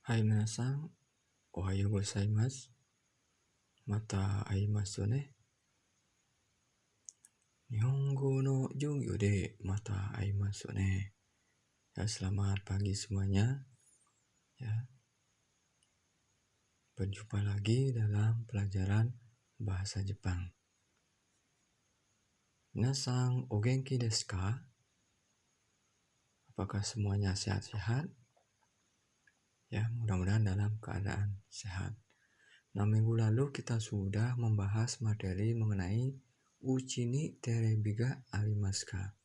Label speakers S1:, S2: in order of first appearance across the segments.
S1: はい、皆さん、おはようございます。また会いますよね。日本語の授業でまた会いますよね。Ya, selamat pagi semuanya. Ya, berjumpa lagi dalam pelajaran bahasa Jepang. Minasan, o genki desu ka? Apakah semuanya sehat-sehat? Ya, mudah-mudahan dalam keadaan sehat. Nah, minggu lalu kita sudah membahas materi mengenai uchi ni terebi ga arimasu ka?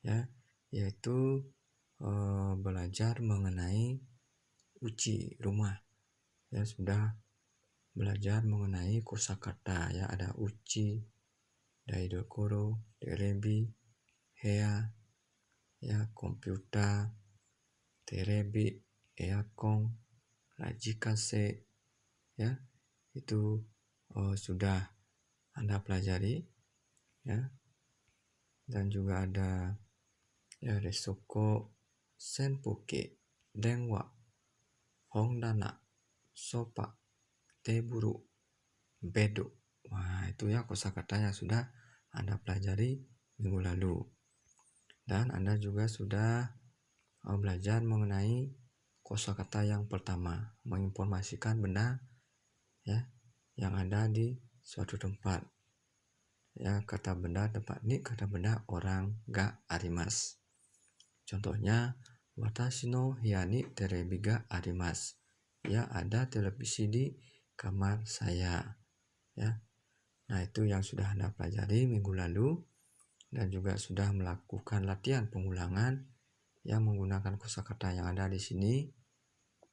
S1: Ya, yaitu belajar mengenai uchi rumah. Ya, sudah belajar mengenai kosakata, ya, ada uchi, daidokoro, terebi, hea, ya, komputer, terebi, earkon, rajikase, ya, itu sudah Anda pelajari, ya. Dan juga ada ya resoko, senpuke, denwa, hongdana, sofa, teburu, bedo. Wah, itu ya kosakata yang sudah Anda pelajari minggu lalu. Dan Anda juga sudah belajar mengenai kosakata yang pertama, menginformasikan benda ya yang ada di suatu tempat. Ya, kata benda tempat ini kata benda orang ga arimasu. Contohnya, watashi no hiya ni terebi ga arimasu. Ya, ada televisi di kamar saya. Ya. Nah, itu yang sudah Anda pelajari minggu lalu dan juga sudah melakukan latihan pengulangan yang menggunakan kosakata yang ada di sini.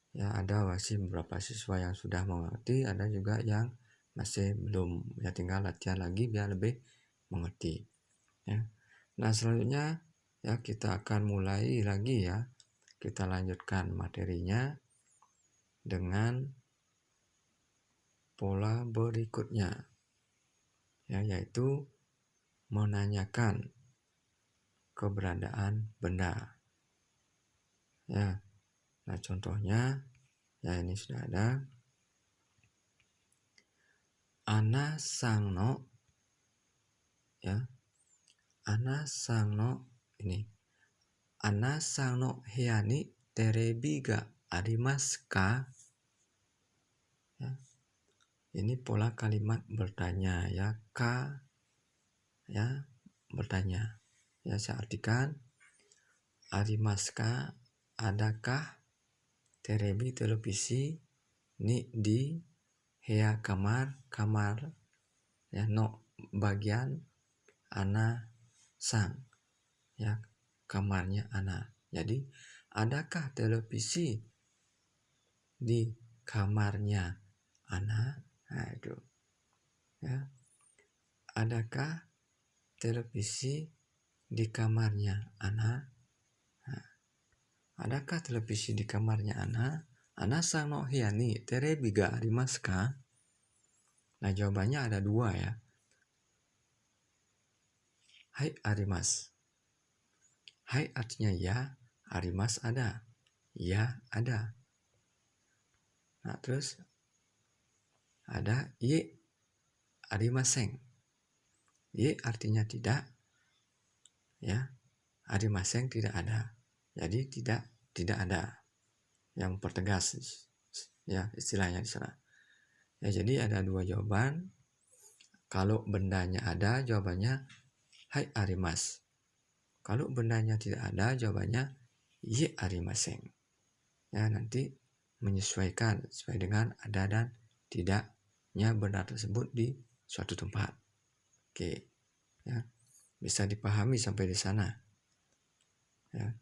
S1: Ya, ada masih beberapa siswa yang sudah mengerti, ada juga yang masih belum. Ya, tinggal latihan lagi biar lebih mengerti. Ya. Nah, selanjutnya ya kita akan mulai lagi ya. Kita lanjutkan materinya dengan pola berikutnya. Ya, yaitu menanyakan keberadaan benda. Ya. Nah, contohnya ya ini sudah ada. Ana sang no ya. Ana sang no ini. Ana sang no heya ni terebi ga arimasu ka? Ya. Ini pola kalimat bertanya ya, ka ya, bertanya. Ya, saya artikan arimasu ka, adakah terebi televisi ni di heya kamar ya no bagian ana sang ya kamarnya ana. Jadi adakah televisi di kamarnya ana? Nah, itu ya, adakah televisi di kamarnya ana? Nah, adakah televisi di kamarnya ana? Ana sang no hiya ni terebi ga arimasu ka? Nah, jawabannya ada dua ya. Hai arimasu. Hai artinya ya, arimasu ada. Ya, ada. Nah, terus ada ye arimasen. Ye artinya tidak. Ya, arimasen tidak ada. Jadi tidak ada. Yang pertegas ya istilahnya di sana. Ya, jadi ada dua jawaban. Kalau bendanya ada, jawabannya hai arimasu. Kalau bendanya tidak ada, jawabannya ye arimasen. Ya, nanti menyesuaikan sesuai dengan ada dan tidaknya benda tersebut di suatu tempat. Oke. Ya. Bisa dipahami sampai di sana. Ya.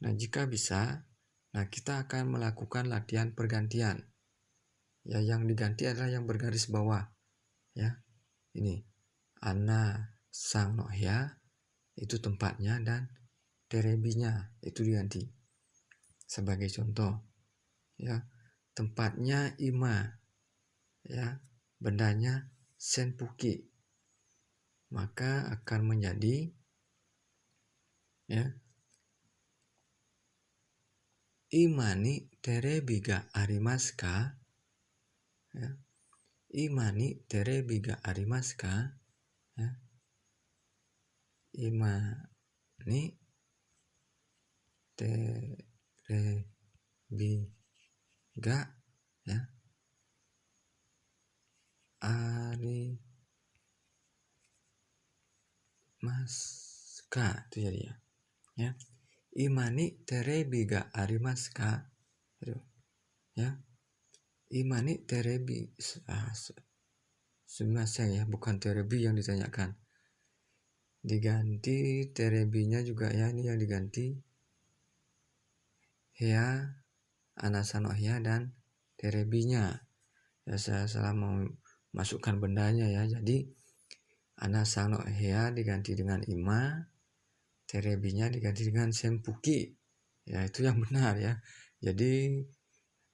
S1: Nah, jika bisa, nah kita akan melakukan latihan pergantian. Ya, yang diganti adalah yang bergaris bawah. Ya. Ini ana sang no ya itu tempatnya dan terebinya itu diganti. Sebagai contoh, ya, tempatnya ima, ya, bendanya senpuki, maka akan menjadi ya imani terebiga arimasu ka? Ya. Imani terebiga arimasu ka? Ya. Imani terebiga ya arimasu ka itu jadi ya. Imani terebiga arimasu ka? Ya. Imani terebi sumimasen ya, bukan terebi yang ditanyakan. Diganti terebinya juga ya, ini yang diganti hea, anasano hea dan terebinya. Ya, saya salah mau masukkan bendanya ya. Jadi anasano hea diganti dengan ima, terebinya diganti dengan senpuki. Ya, itu yang benar ya. Jadi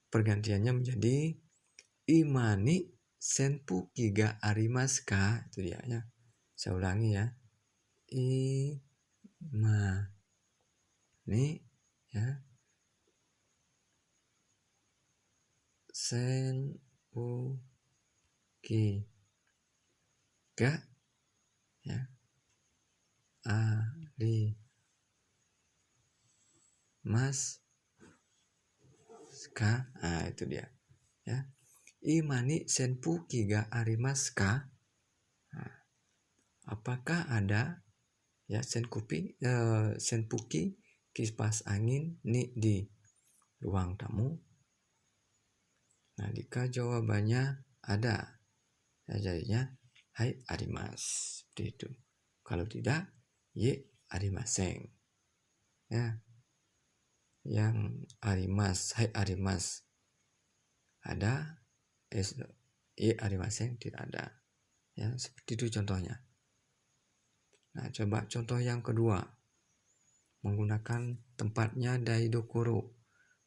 S1: pergantiannya menjadi imani senpuki ga arimasu ka? Itu dia ya. Saya ulangi ya. Imani ya senpuki ga ya arimasu ka? Nah, itu dia ya. Imani senpuki ga arimasu ka? Nah, apakah ada ya senpuki kipas angin ni di ruang tamu? Nah, jika jawabannya ada, ya jadinya hai arimasu. Seperti itu. Kalau tidak, ye arimasen. Ya. Yang arimasu, hai arimasu ada, ye arimasen tidak ada. Ya, seperti itu contohnya. Nah, coba contoh yang kedua. Menggunakan tempatnya daidokoro,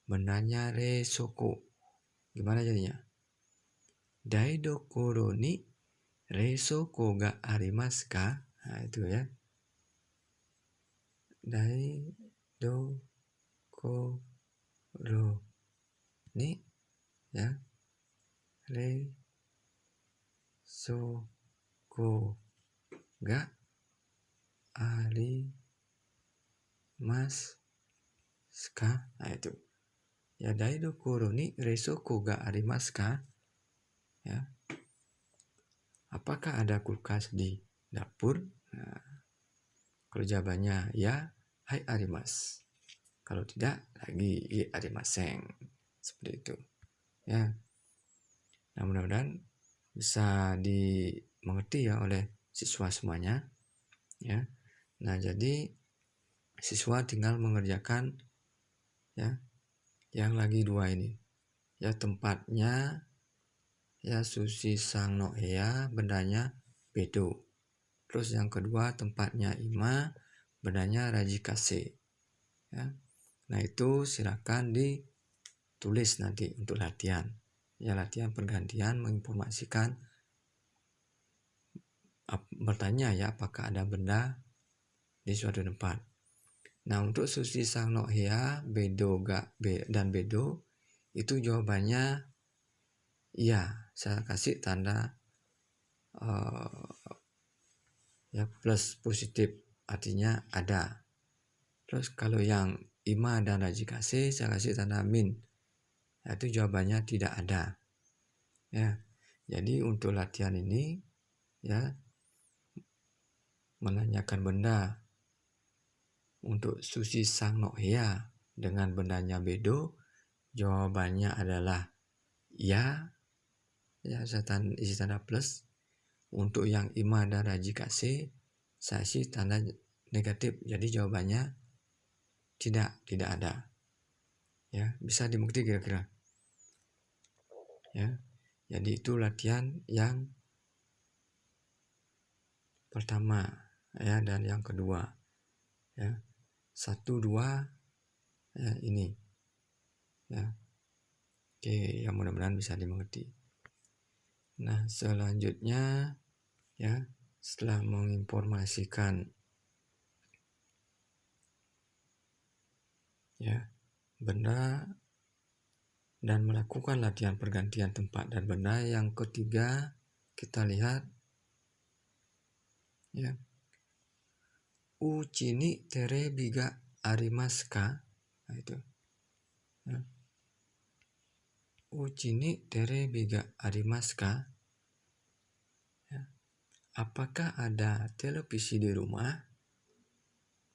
S1: bendanya resoko. Gimana jadinya? Daidokoro ni resoko ga arimasu ka? Nah, itu ya. Daidokoro ni ya resoko ga arimasu ka? Nah, itu. Ya, daidokoro ni resoko ga arimasu ka? Ya. Apakah ada kulkas di dapur? Nah, kalau jawabannya ya, hai arimasu. Kalau tidak, lagi ye arimasen. Seperti itu. Ya. Nah, mudah-mudahan bisa dimengerti ya oleh siswa semuanya. Ya. Nah, jadi siswa tinggal mengerjakan ya yang lagi dua ini. Ya, tempatnya ya sushi sang no hea, bendanya bedo. Terus yang kedua tempatnya ima, bendanya rajikase. Ya. Nah, itu silakan ditulis nanti untuk latihan. Ya, latihan pergantian menginformasikan bertanya ya apakah ada benda di suatu tempat. Nah, untuk sushi sang no hea, bedo dan bedo itu jawabannya iya. Saya kasih tanda ya plus positif, artinya ada. Terus kalau yang ima dan rajikase saya kasih tanda min. Itu jawabannya tidak ada. Ya. Jadi untuk latihan ini ya menanyakan benda untuk sushi sang no hea dengan bendanya bedo, jawabannya adalah ya. Ya, saya isi tanda plus. Untuk yang ima dan rajikase saya isi tanda negatif. Jadi jawabannya tidak ada. Ya, bisa dimengerti kira-kira. Ya. Jadi itu latihan yang pertama ya dan yang kedua. Ya. 1 2 ya, ini. Ya. Oke, yang mudah-mudahan bisa dimengerti. Nah, selanjutnya ya, setelah menginformasikan ya benda dan melakukan latihan pergantian tempat dan benda. Yang ketiga, kita lihat ya. Uchi ni terebi ga arimasu ka? Nah, itu. Ya. Uchi ni terebi ga arimasu ka? Ya. Apakah ada televisi di rumah?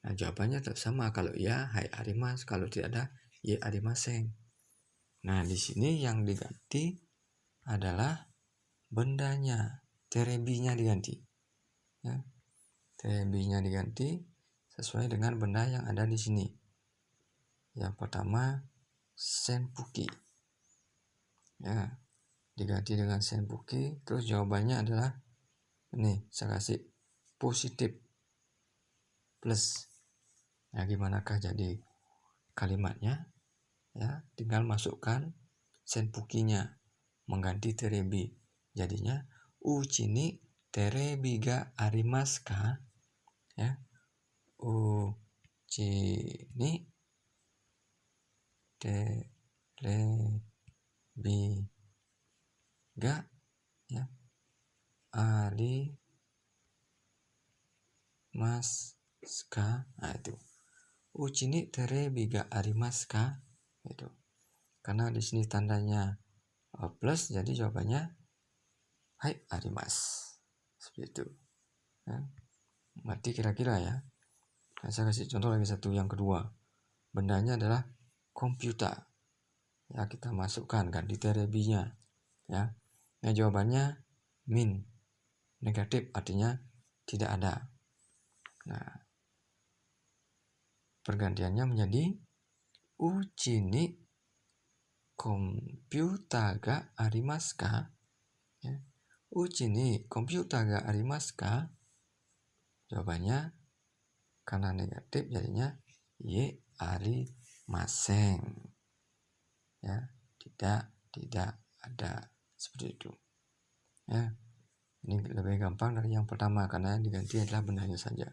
S1: Nah, jawabannya tetap sama. Kalau ya, hai arimasu. Kalau tidak ada, ye arimasen. Nah, di sini yang diganti adalah bendanya. Terebinya diganti. Ya. Terebinya diganti sesuai dengan benda yang ada di sini. Yang pertama, senpuki. Ya, diganti dengan senpuki. Terus jawabannya adalah ini, saya kasih positif plus. Ya, gimanakah jadi kalimatnya? Ya, tinggal masukkan senpukinya mengganti terebi. Jadinya uchi ni terebi ga arimasu ka? Ya. Uchi ni terebi ga ya arimasu ka? Nah, itu. Uchi ni terebi ga arimasu ka? Itu. Karena di sini tandanya plus, jadi jawabannya hai arimasu. Seperti itu. Ya. Berarti kira-kira ya. Nah, saya kasih contoh lagi satu, yang kedua. Bendanya adalah komputer. Ya, kita masukkan ganti terebinya. Ya. Nah, jawabannya min. Negatif, artinya tidak ada. Nah, pergantiannya menjadi uchi ni komputer ga arimasu ka? Ya. Uchi ni komputer ga arimasu ka? Jawabannya karena negatif jadinya ye arimasen. Ya, tidak ada. Seperti itu. Ya. Ini lebih gampang dari yang pertama karena yang diganti adalah bendanya saja.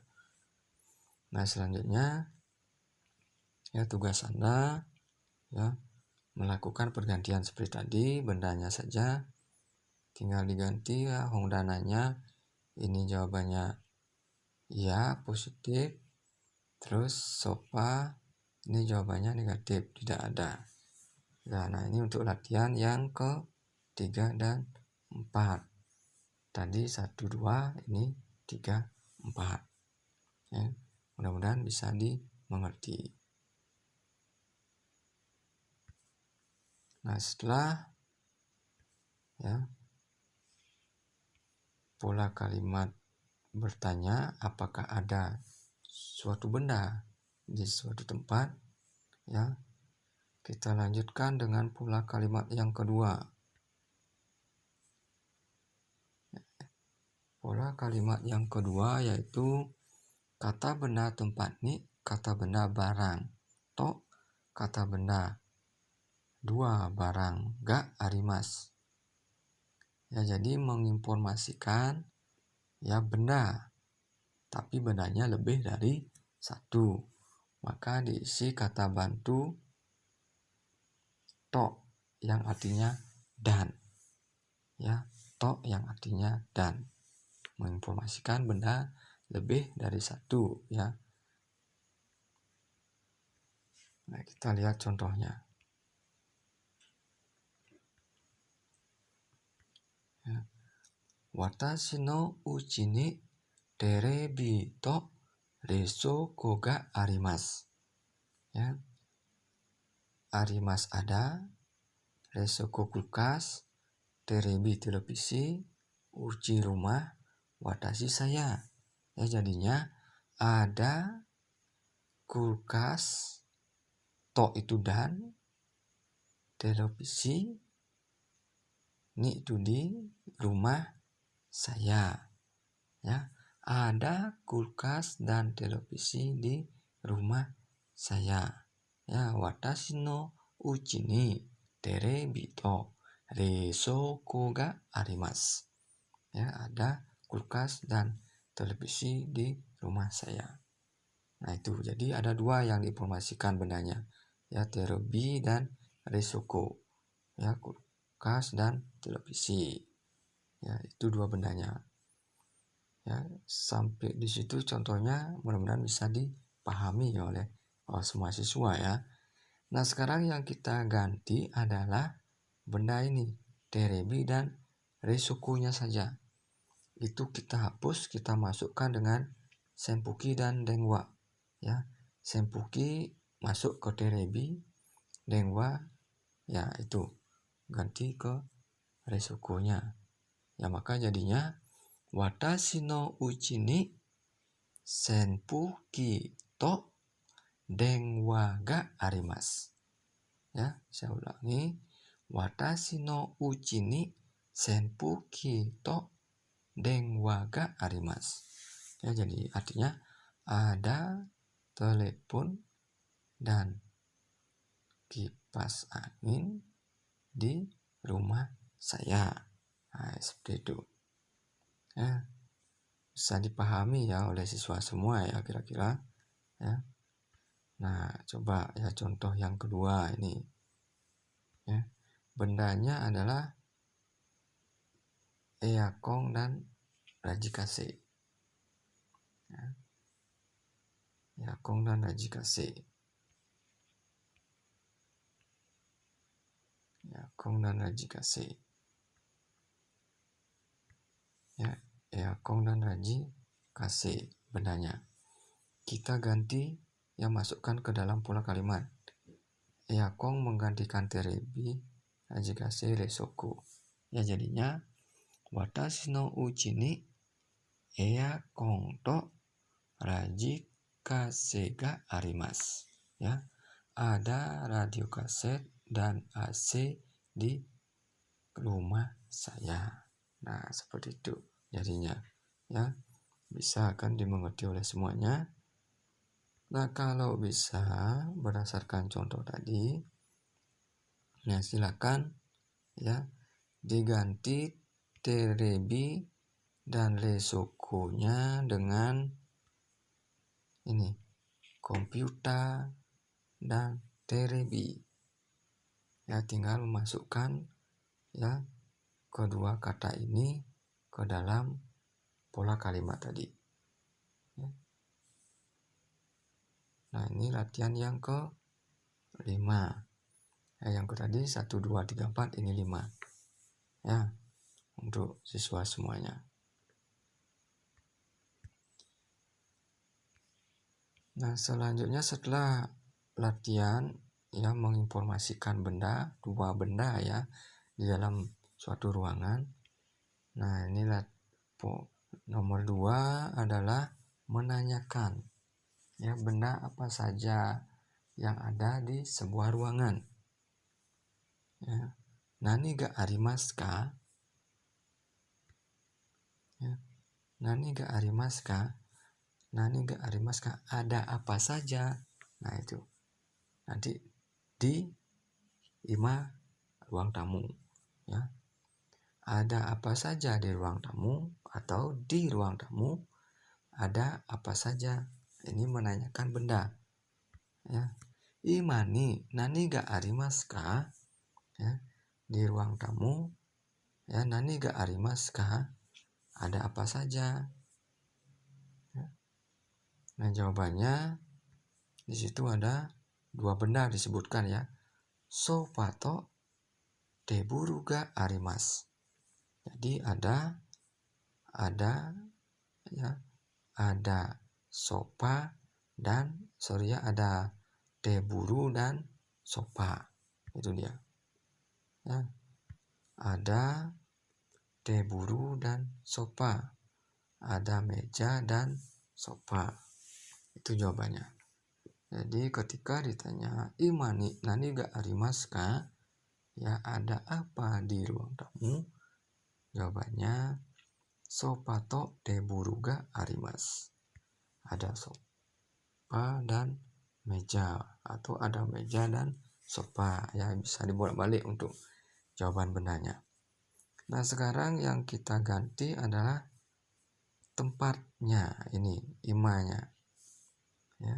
S1: Nah, selanjutnya ya, tugas Anda ya melakukan pergantian seperti tadi, bendanya saja tinggal diganti ya, hongdananya. Ini jawabannya ya positif. Terus sofa ini jawabannya negatif, tidak ada. Nah, ini untuk latihan yang ke-3 dan 4. Tadi 1, 2, ini 3, 4. Ya, mudah-mudahan bisa dimengerti. Nah, setelah ya pola kalimat bertanya apakah ada suatu benda di suatu tempat, ya kita lanjutkan dengan pola kalimat yang kedua. Pola kalimat yang kedua yaitu kata benda tempat ni kata benda barang, to kata benda dua barang ga arimasu. Ya, jadi menginformasikan ya benda, tapi bendanya lebih dari satu. Maka diisi kata bantu to yang artinya dan. Ya, to yang artinya dan. Menginformasikan benda lebih dari satu, ya. Nah, kita lihat contohnya. Ya. Watashi no uchi ni terebi to resoko ga arimasu. Ya. Arimasu ada, resoko kulkas, terebi televisi, uchi rumah, watashi saya. Ya, jadinya ada kulkas, to itu dan, televisi ini itu di rumah saya. Ya, ada kulkas dan televisi di rumah saya. Ya, watashi no uchi ni terebi to resoko ga arimasu. Ya, ada kulkas dan televisi di rumah saya. Nah, itu jadi ada dua yang diinformasikan bendanya. ya, terebi dan risoko, ya, kulkas dan televisi, ya, itu 2 bendanya, ya. Sampai di situ contohnya mudah-mudahan bisa dipahami oleh semua siswa, ya. Nah, sekarang yang kita ganti adalah benda ini, terebi dan resokonya saja. Itu kita hapus, kita masukkan dengan sempuki dan dengwa, ya. Sempuki masuk ke terebi, dengwa, ya, itu ganti ke resokonya, ya. Maka jadinya watashi no uchi ni senpuki to dengwa ga arimasu, ya. Saya ulangi, watashi no uchi ni senpuki to dengwa ga arimasu, ya. Jadi artinya ada telepon dan kipas angin di rumah saya. Nah, seperti itu, ya. Bisa dipahami ya oleh siswa semua, ya, kira-kira, ya. Nah, coba ya contoh yang kedua ini, ya. Bendanya adalah eakong dan rajikase, ya. Eakong dan rajikase, eakong dan rajikase, ya. Eakong dan rajikase bendanya. Kita ganti yang masukkan ke dalam pola kalimat. Eakong menggantikan terebi, rajikase resoko, ya. Jadinya watashi no uchi ni eakong to rajikase ga arimasu, ya. Ada radio kaset dan AC di rumah saya. Nah, seperti itu jadinya, ya. Bisa akan dimengerti oleh semuanya. Nah, kalau bisa berdasarkan contoh tadi, ya, silakan, ya, diganti terebi dan resokonya dengan ini, komputer dan terebi, ya. Tinggal masukkan, ya, kedua kata ini ke dalam pola kalimat tadi, ya. Nah, ini latihan yang ke-5, ya. Yang tadi 1, 2, 3, 4, ini 5, ya, untuk siswa semuanya. Nah, selanjutnya setelah latihan, ya, menginformasikan benda, 2 benda, ya, di dalam suatu ruangan. Nah, inilah nomor 2 adalah menanyakan, ya, benda apa saja yang ada di sebuah ruangan, ya. Nani ga arimasu ka? Ya. Nani ga arimasu ka? Nani ga arimasu ka? Ada apa saja? Nah, itu nanti di ruang tamu, ya. Ada apa saja di ruang tamu atau di ruang tamu ada apa saja. Ini menanyakan benda, ya. Imani nani ga arimasu ka? Ya, di ruang tamu, ya, nani ga arimasu ka? Ada apa saja, ya. Nah, jawabannya di situ ada 2 benda disebutkan, ya. Sofa to teburu ga arimasu. Jadi ada, ya, ada sofa dan ada teburu dan sofa. Itu dia, ya. Ada teburu dan sofa, ada meja dan sofa. Itu jawabannya. Jadi ketika ditanya imani nani ga arimasu ka? Ya, ada apa di ruang tamu? Jawabannya sofa to teburu ga arimasu. Ada sofa dan meja, atau ada meja dan sofa, ya. Bisa dibolak-balik untuk jawaban bendanya. Nah, sekarang yang kita ganti adalah tempatnya, ini imanya, ya.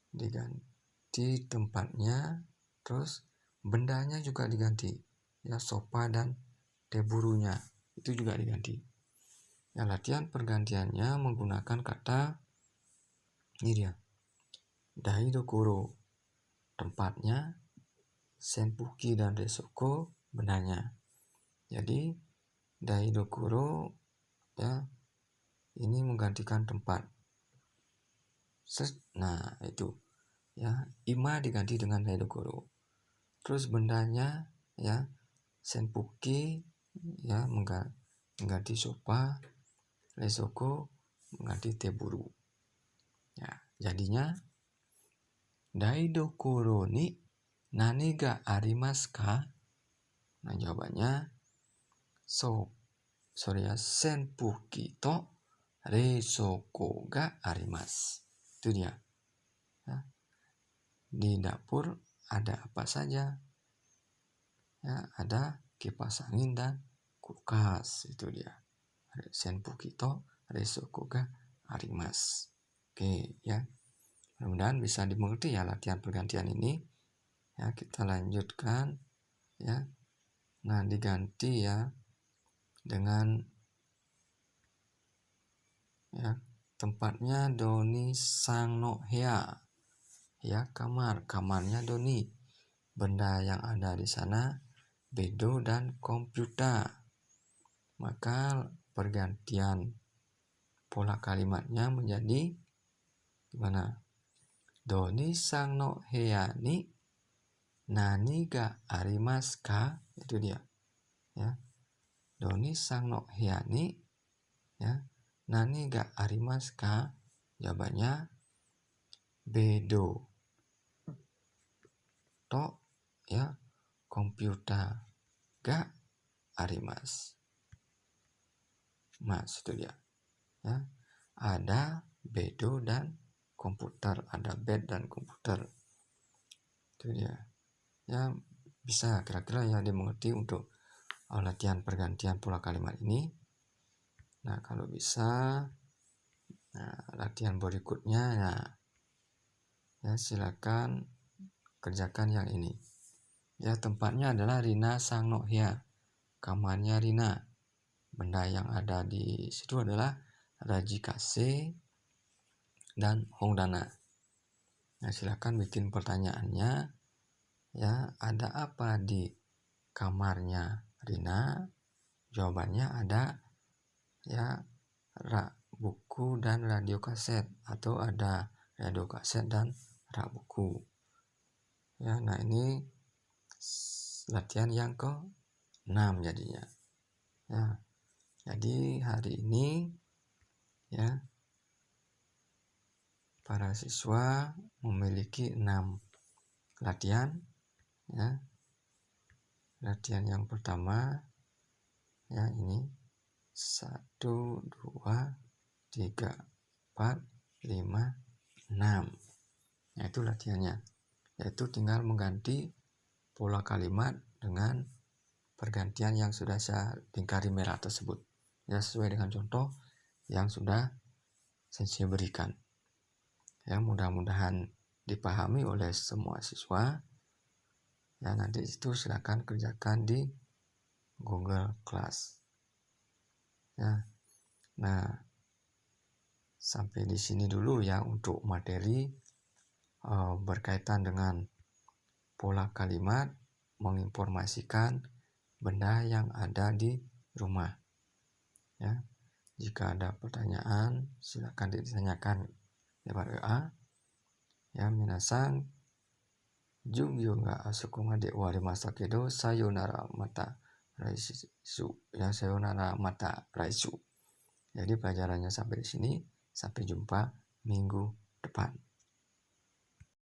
S1: Diganti di tempatnya, terus bendanya juga diganti, ya sopa dan teburunya itu juga diganti. Ya, latihan pergantiannya menggunakan kata ini dia, daidokoro tempatnya, senpuki dan resoko bendanya. Jadi daidokoro ya ini menggantikan tempat. Nah itu ya, ima diganti dengan daidokoro. Terus bendanya ya senpuki ya mengganti sopa, resoko mengganti teburu. Ya, jadinya daidokoro ni nani ga arimasu ka? Nah, jawabannya senpuki to reisoko ga arimasu. Itu dia. Ya. Di dapur ada apa saja? Ya, ada kipas angin dan kulkas. Itu dia. Senpuki to reisoko ga arimasu. Oke, ya. Mudah-mudahan bisa dimengerti ya latihan pergantian ini. Ya, kita lanjutkan ya. Nah, diganti ya dengan ya tempatnya doni sang no hea. Ya, kamarnya doni. Benda yang ada di sana bedo dan komputer. Maka pergantian pola kalimatnya menjadi gimana? Doni sang no hea ni nani ga arimasu ka? Itu dia. Ya. Doni sang no hea ni ya nani ga arimasu ka? Jawabannya bedo to ya komputer ga arimasu. Mas itu dia. Ya. Ada bedo dan komputer, ada bed dan komputer. Itu dia. Ya, bisa kira-kira ya dimengerti untuk latihan pergantian pola kalimat ini. Nah, kalau bisa latihan berikutnya ya silakan kerjakan yang ini. Ya, tempatnya adalah Rina sang no hea. Kamarnya Rina. Benda yang ada di situ adalah rajikase dan hongdana. Nah, silakan bikin pertanyaannya. Ya, ada apa di kamarnya Rina? Jawabannya ada ya buku dan radio kaset, atau ada radio kaset dan rak buku. Ya, nah ini latihan yang ke-6 jadinya. Ya. Jadi hari ini ya para siswa memiliki 6 latihan ya. Latihan yang pertama ya ini 1, 2, 3, 4, 5, 6. Nah, itu latihannya. Yaitu tinggal mengganti pola kalimat dengan pergantian yang sudah saya lingkari merah tersebut. Ya, sesuai dengan contoh yang sudah saya berikan. Ya, mudah-mudahan dipahami oleh semua siswa. Ya, nanti itu silakan kerjakan di Google Class. Ya. Nah, sampai di sini dulu ya untuk materi berkaitan dengan pola kalimat menginformasikan benda yang ada di rumah. Ya. Jika ada pertanyaan, silakan ditanyakan lewat WA. Ya, minasan jugyo ga asoko made owarimashita kedo sayonara mata raisu. Ya, sayonara mata raisu. Jadi pelajarannya sampai di sini. Sampai jumpa minggu depan.